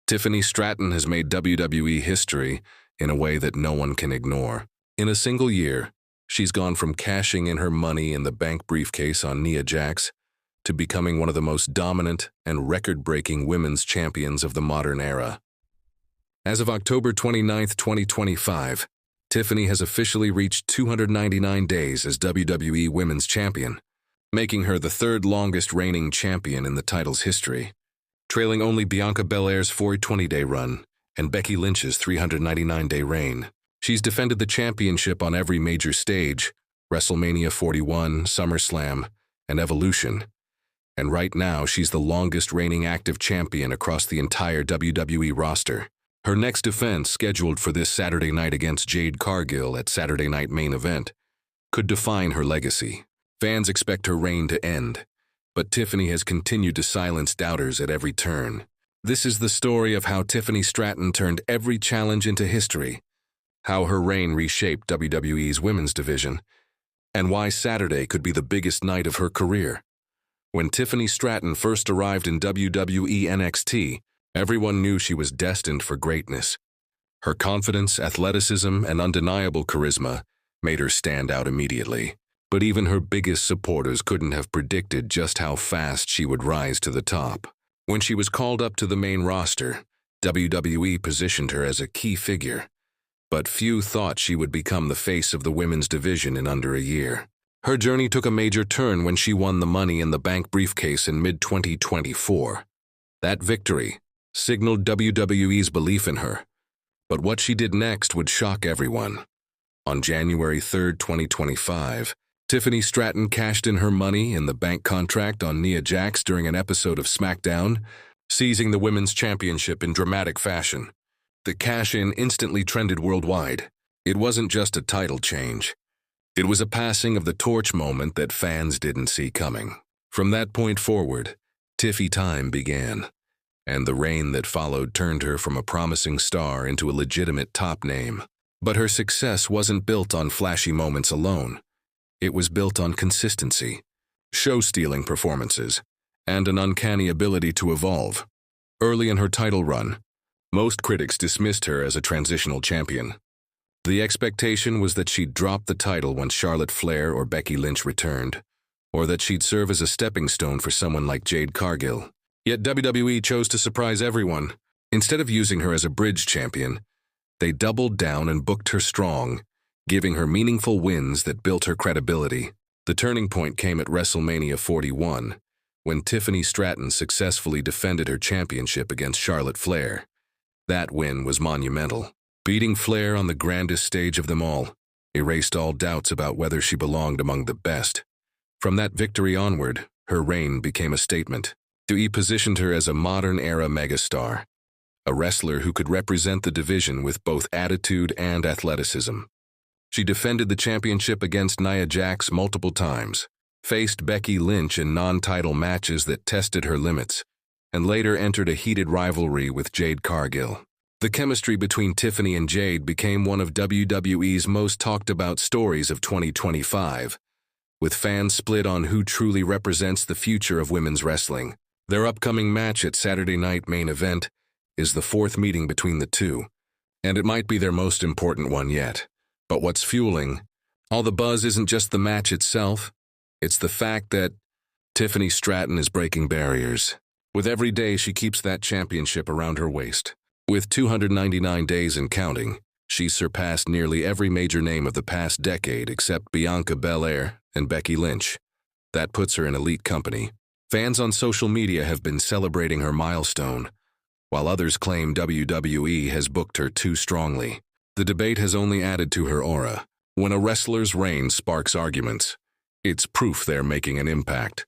Tiffany Stratton has made WWE history in a way that no one can ignore. In a single year, she's gone from cashing in her money in the bank briefcase on Nia Jax to becoming one of the most dominant and record-breaking women's champions of the modern era. As of October 29, 2025, Tiffany has officially reached 299 days as WWE Women's Champion, making her the third longest reigning champion in the title's history, trailing only Bianca Belair's 420-day run and Becky Lynch's 399-day reign. She's defended the championship on every major stage, WrestleMania 41, SummerSlam, and Evolution. And right now, she's the longest reigning active champion across the entire WWE roster. Her next defense, scheduled for this Saturday night against Jade Cargill at Saturday Night Main Event, could define her legacy. Fans expect her reign to end, but Tiffany has continued to silence doubters at every turn. This is the story of how Tiffany Stratton turned every challenge into history, how her reign reshaped WWE's women's division, and why Saturday could be the biggest night of her career. When Tiffany Stratton first arrived in WWE NXT, everyone knew she was destined for greatness. Her confidence, athleticism, and undeniable charisma made her stand out immediately. But even her biggest supporters couldn't have predicted just how fast she would rise to the top. When she was called up to the main roster, WWE positioned her as a key figure, but few thought she would become the face of the women's division in under a year. Her journey took a major turn when she won the Money in the Bank briefcase in mid-2024. That victory signaled WWE's belief in her, but what she did next would shock everyone. On January 3, 2025, Tiffany Stratton cashed in her Money in the Bank contract on Nia Jax during an episode of SmackDown, seizing the Women's Championship in dramatic fashion. The cash-in instantly trended worldwide. It wasn't just a title change. It was a passing of the torch moment that fans didn't see coming. From that point forward, Tiffy time began, and the reign that followed turned her from a promising star into a legitimate top name. But her success wasn't built on flashy moments alone. It was built on consistency, show-stealing performances, and an uncanny ability to evolve. Early in her title run, most critics dismissed her as a transitional champion. The expectation was that she'd drop the title when Charlotte Flair or Becky Lynch returned, or that she'd serve as a stepping stone for someone like Jade Cargill. Yet WWE chose to surprise everyone. Instead of using her as a bridge champion, they doubled down and booked her strong, giving her meaningful wins that built her credibility. The turning point came at WrestleMania 41, when Tiffany Stratton successfully defended her championship against Charlotte Flair. That win was monumental. Beating Flair on the grandest stage of them all erased all doubts about whether she belonged among the best. From that victory onward, her reign became a statement. WWE positioned her as a modern-era megastar, a wrestler who could represent the division with both attitude and athleticism. She defended the championship against Nia Jax multiple times, faced Becky Lynch in non-title matches that tested her limits, and later entered a heated rivalry with Jade Cargill. The chemistry between Tiffany and Jade became one of WWE's most talked-about stories of 2025, with fans split on who truly represents the future of women's wrestling. Their upcoming match at Saturday Night Main Event is the fourth meeting between the two, and it might be their most important one yet. But what's fueling all the buzz isn't just the match itself, it's the fact that Tiffany Stratton is breaking barriers. With every day, she keeps that championship around her waist. With 299 days and counting, she's surpassed nearly every major name of the past decade except Bianca Belair and Becky Lynch. That puts her in elite company. Fans on social media have been celebrating her milestone, while others claim WWE has booked her too strongly. The debate has only added to her aura. When a wrestler's reign sparks arguments, it's proof they're making an impact.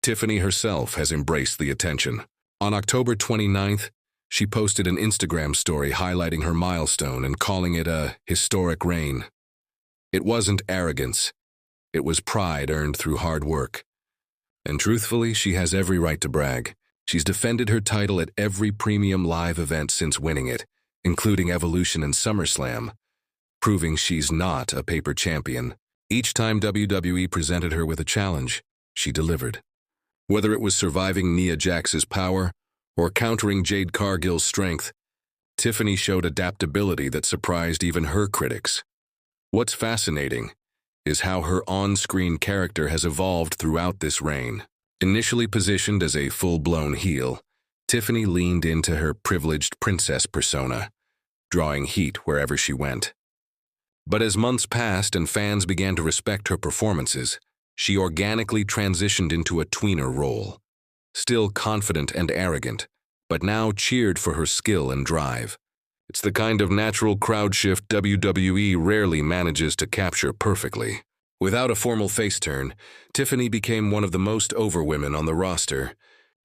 Tiffany herself has embraced the attention. On October 29th, she posted an Instagram story highlighting her milestone and calling it a historic reign. It wasn't arrogance. It was pride earned through hard work. And truthfully, she has every right to brag. She's defended her title at every premium live event since winning it, including Evolution and SummerSlam, proving she's not a paper champion. Each time WWE presented her with a challenge, she delivered. Whether it was surviving Nia Jax's power or countering Jade Cargill's strength, Tiffany showed adaptability that surprised even her critics. What's fascinating is how her on-screen character has evolved throughout this reign. Initially positioned as a full-blown heel, Tiffany leaned into her privileged princess persona, drawing heat wherever she went. But as months passed and fans began to respect her performances, she organically transitioned into a tweener role. Still confident and arrogant, but now cheered for her skill and drive. It's the kind of natural crowd shift WWE rarely manages to capture perfectly. Without a formal face turn, Tiffany became one of the most over women on the roster,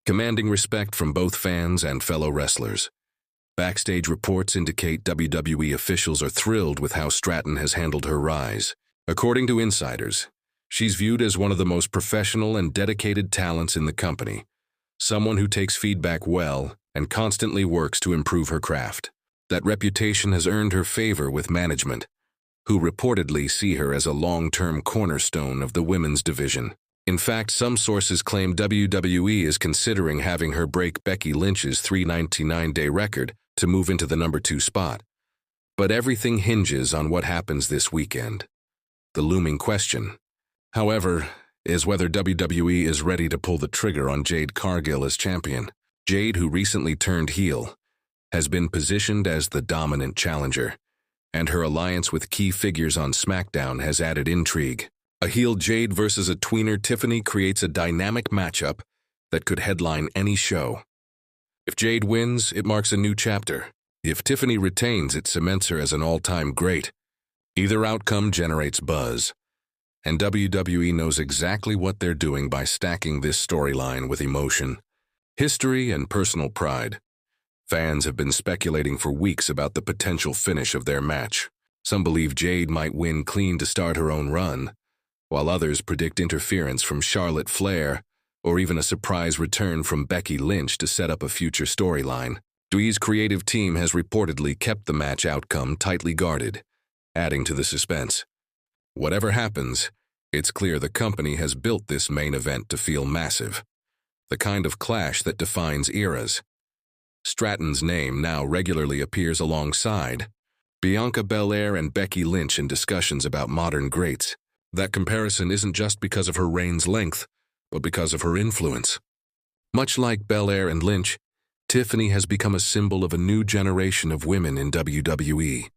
commanding respect from both fans and fellow wrestlers. Backstage reports indicate WWE officials are thrilled with how Stratton has handled her rise. According to insiders, she's viewed as one of the most professional and dedicated talents in the company, someone who takes feedback well and constantly works to improve her craft. That reputation has earned her favor with management, who reportedly see her as a long-term cornerstone of the women's division. In fact, some sources claim WWE is considering having her break Becky Lynch's 399-day record to move into the number 2 spot. But everything hinges on what happens this weekend. The looming question, however, is whether WWE is ready to pull the trigger on Jade Cargill as champion. Jade, who recently turned heel, has been positioned as the dominant challenger, and her alliance with key figures on SmackDown has added intrigue. A heel Jade versus a tweener Tiffany creates a dynamic matchup that could headline any show. If Jade wins, it marks a new chapter. If Tiffany retains, it cements her as an all-time great. Either outcome generates buzz, and WWE knows exactly what they're doing by stacking this storyline with emotion, history, and personal pride. Fans have been speculating for weeks about the potential finish of their match. Some believe Jade might win clean to start her own run, while others predict interference from Charlotte Flair or even a surprise return from Becky Lynch to set up a future storyline. WWE's creative team has reportedly kept the match outcome tightly guarded, adding to the suspense. Whatever happens, it's clear the company has built this main event to feel massive, the kind of clash that defines eras. Stratton's name now regularly appears alongside Bianca Belair and Becky Lynch in discussions about modern greats. That comparison isn't just because of her reign's length, but because of her influence. Much like Belair and Lynch, Tiffany has become a symbol of a new generation of women in WWE,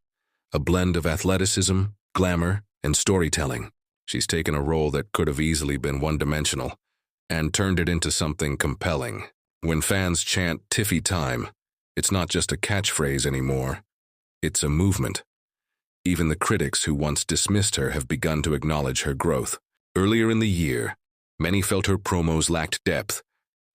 a blend of athleticism, glamour, and storytelling. She's taken a role that could have easily been one-dimensional and turned it into something compelling. When fans chant Tiffy time, it's not just a catchphrase anymore. It's a movement. Even the critics who once dismissed her have begun to acknowledge her growth. Earlier in the year, many felt her promos lacked depth,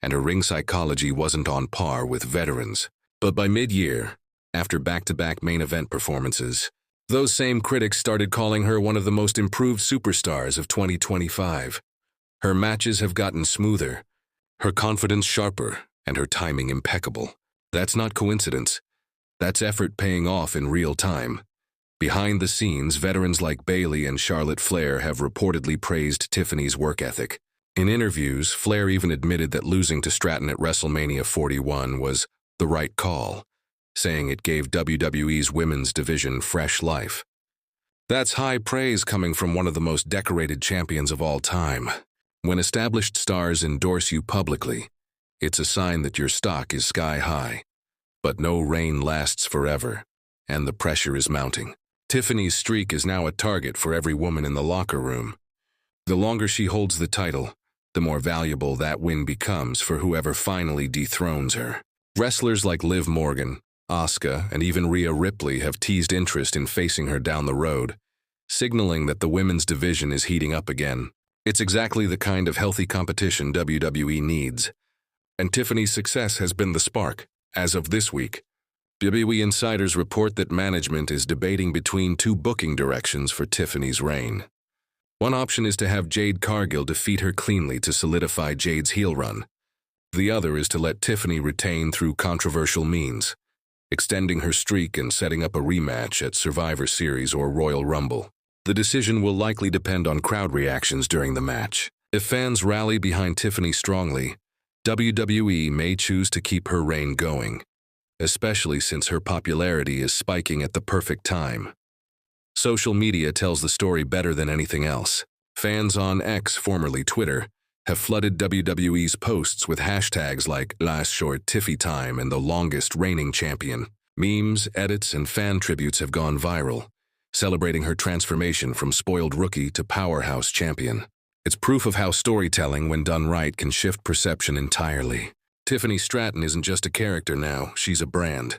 and her ring psychology wasn't on par with veterans. But by mid-year, after back-to-back main event performances, those same critics started calling her one of the most improved superstars of 2025. Her matches have gotten smoother, her confidence sharper, and her timing impeccable. That's not coincidence. That's effort paying off in real time. Behind the scenes, veterans like Bayley and Charlotte Flair have reportedly praised Tiffany's work ethic. In interviews, Flair even admitted that losing to Stratton at WrestleMania 41 was the right call, saying it gave WWE's women's division fresh life. That's high praise coming from one of the most decorated champions of all time. When established stars endorse you publicly, it's a sign that your stock is sky high. But no reign lasts forever, and the pressure is mounting. Tiffany's streak is now a target for every woman in the locker room. The longer she holds the title, the more valuable that win becomes for whoever finally dethrones her. Wrestlers like Liv Morgan, Asuka, and even Rhea Ripley have teased interest in facing her down the road, signaling that the women's division is heating up again. It's exactly the kind of healthy competition WWE needs, and Tiffany's success has been the spark. As of this week, WWE insiders report that management is debating between two booking directions for Tiffany's reign. One option is to have Jade Cargill defeat her cleanly to solidify Jade's heel run. The other is to let Tiffany retain through controversial means, extending her streak and setting up a rematch at Survivor Series or Royal Rumble. The decision will likely depend on crowd reactions during the match. If fans rally behind Tiffany strongly, WWE may choose to keep her reign going, especially since her popularity is spiking at the perfect time. Social media tells the story better than anything else. Fans on X, formerly Twitter, have flooded WWE's posts with hashtags like last short Tiffy time and the longest reigning champion. Memes, edits, and fan tributes have gone viral, celebrating her transformation from spoiled rookie to powerhouse champion. It's proof of how storytelling, when done right, can shift perception entirely. Tiffany Stratton isn't just a character now, she's a brand.